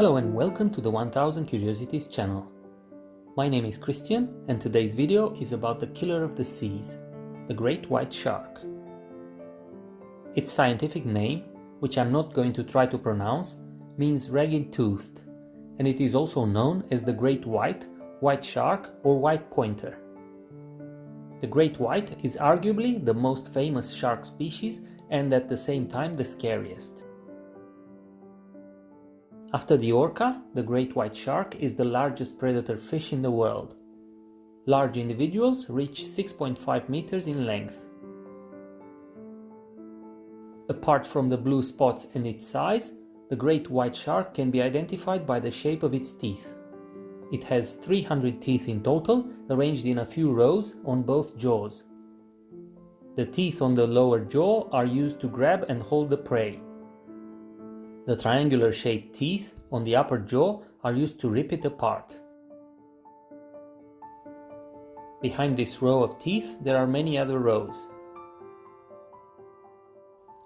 Hello and welcome to the 1000 Curiosities channel. My name is Cristian and today's video is about the killer of the seas, the great white shark. Its scientific name, which I'm not going to try to pronounce, means ragged-toothed, and it is also known as the great white, white shark or white pointer. The great white is arguably the most famous shark species and at the same time the scariest. After the orca, the great white shark is the largest predator fish in the world. Large individuals reach 6.5 meters in length. Apart from the blue spots and its size, the great white shark can be identified by the shape of its teeth. It has 300 teeth in total, arranged in a few rows on both jaws. The teeth on the lower jaw are used to grab and hold the prey. The triangular-shaped teeth on the upper jaw are used to rip it apart. Behind this row of teeth there are many other rows.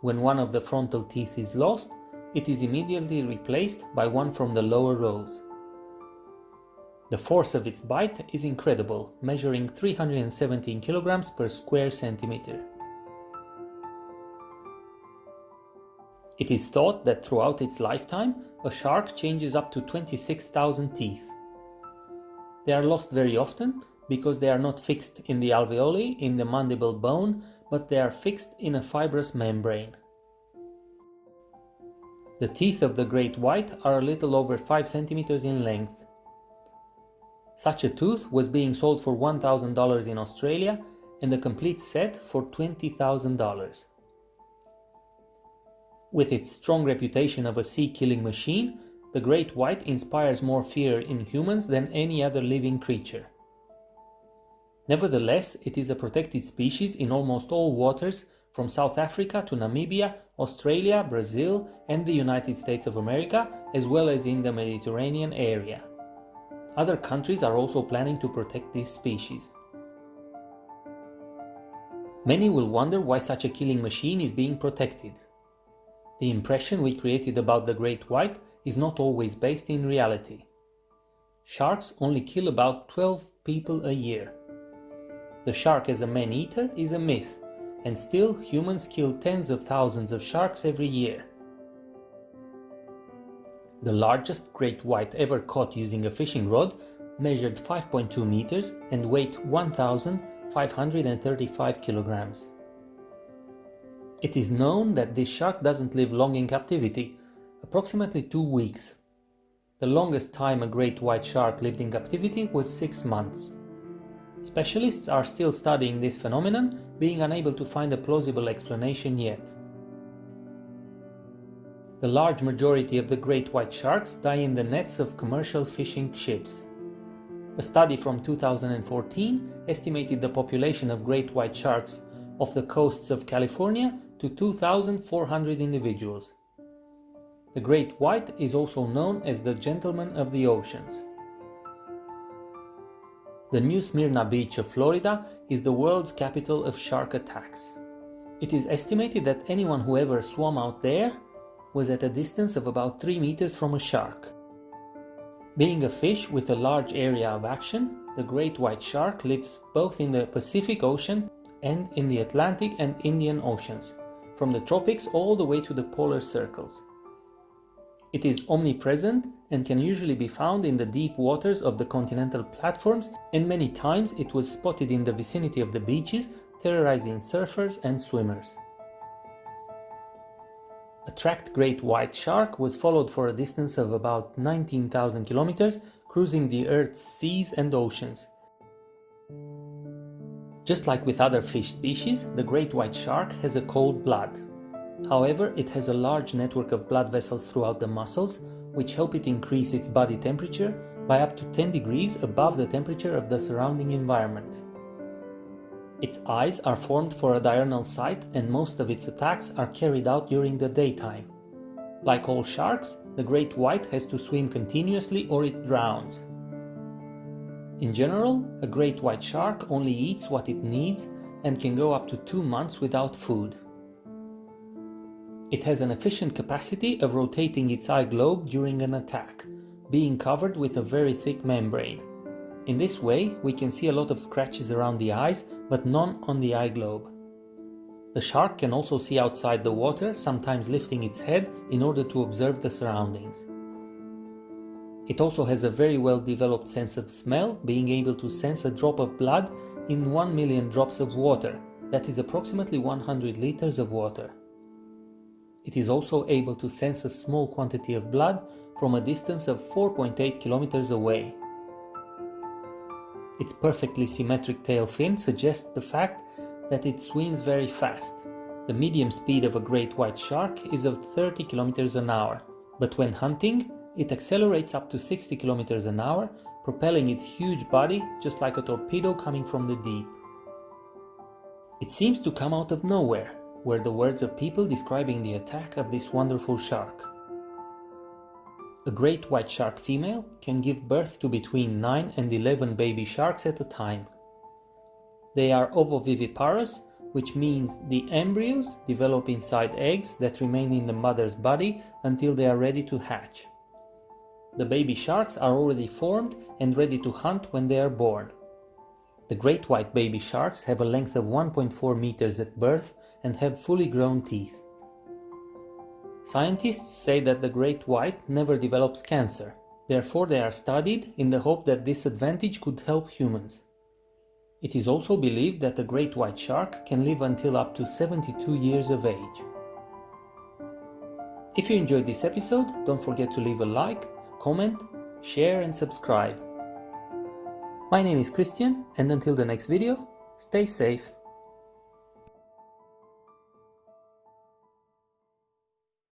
When one of the frontal teeth is lost, it is immediately replaced by one from the lower rows. The force of its bite is incredible, measuring 317 kilograms per square centimeter. It is thought that throughout its lifetime, a shark changes up to 26,000 teeth. They are lost very often because they are not fixed in the alveoli in the mandible bone, but they are fixed in a fibrous membrane. The teeth of the great white are a little over 5 centimeters in length. Such a tooth was being sold for $1,000 in Australia and a complete set for $20,000. With its strong reputation of a sea-killing machine, the great white inspires more fear in humans than any other living creature. Nevertheless, it is a protected species in almost all waters from South Africa to Namibia, Australia, Brazil and the United States of America, as well as in the Mediterranean area. Other countries are also planning to protect this species. Many will wonder why such a killing machine is being protected. The impression we created about the great white is not always based in reality. Sharks only kill about 12 people a year. The shark as a man-eater is a myth, and still humans kill tens of thousands of sharks every year. The largest great white ever caught using a fishing rod measured 5.2 meters and weighed 1,535 kilograms. It is known that this shark doesn't live long in captivity, approximately 2 weeks. The longest time a great white shark lived in captivity was 6 months. Specialists are still studying this phenomenon, being unable to find a plausible explanation yet. The large majority of the great white sharks die in the nets of commercial fishing ships. A study from 2014 estimated the population of great white sharks off the coasts of California to 2,400 individuals. The great white is also known as the gentleman of the oceans. The New Smyrna beach of Florida is the world's capital of shark attacks. It is estimated that anyone who ever swam out there was at a distance of about 3 meters from a shark. Being a fish with a large area of action, the great white shark lives both in the Pacific Ocean and in the Atlantic and Indian Oceans, from the tropics all the way to the polar circles. It is omnipresent and can usually be found in the deep waters of the continental platforms, and many times it was spotted in the vicinity of the beaches, terrorizing surfers and swimmers. A tracked great white shark was followed for a distance of about 19,000 kilometers, cruising the Earth's seas and oceans. Just like with other fish species, the great white shark has a cold blood. However, it has a large network of blood vessels throughout the muscles, which help it increase its body temperature by up to 10 degrees above the temperature of the surrounding environment. Its eyes are formed for a diurnal sight, and most of its attacks are carried out during the daytime. Like all sharks, the great white has to swim continuously or it drowns. In general, a great white shark only eats what it needs and can go up to 2 months without food. It has an efficient capacity of rotating its eye globe during an attack, being covered with a very thick membrane. In this way, we can see a lot of scratches around the eyes, but none on the eye globe. The shark can also see outside the water, sometimes lifting its head in order to observe the surroundings. It also has a very well developed sense of smell, being able to sense a drop of blood in 1 million drops of water, that is approximately 100 liters of water. It is also able to sense a small quantity of blood from a distance of 4.8 kilometers away. Its perfectly symmetric tail fin suggests the fact that it swims very fast. The medium speed of a great white shark is of 30 kilometers an hour, but when hunting, it accelerates up to 60 kilometers an hour, propelling its huge body just like a torpedo coming from the deep. It seems to come out of nowhere, were the words of people describing the attack of this wonderful shark. A great white shark female can give birth to between 9 and 11 baby sharks at a time. They are ovoviviparous, which means the embryos develop inside eggs that remain in the mother's body until they are ready to hatch. The baby sharks are already formed and ready to hunt when they are born. The great white baby sharks have a length of 1.4 meters at birth and have fully grown teeth. Scientists say that the great white never develops cancer, therefore they are studied in the hope that this advantage could help humans. It is also believed that the great white shark can live until up to 72 years of age. If you enjoyed this episode, don't forget to leave a like, comment, share and subscribe. My name is Cristian, and until the next video, stay safe.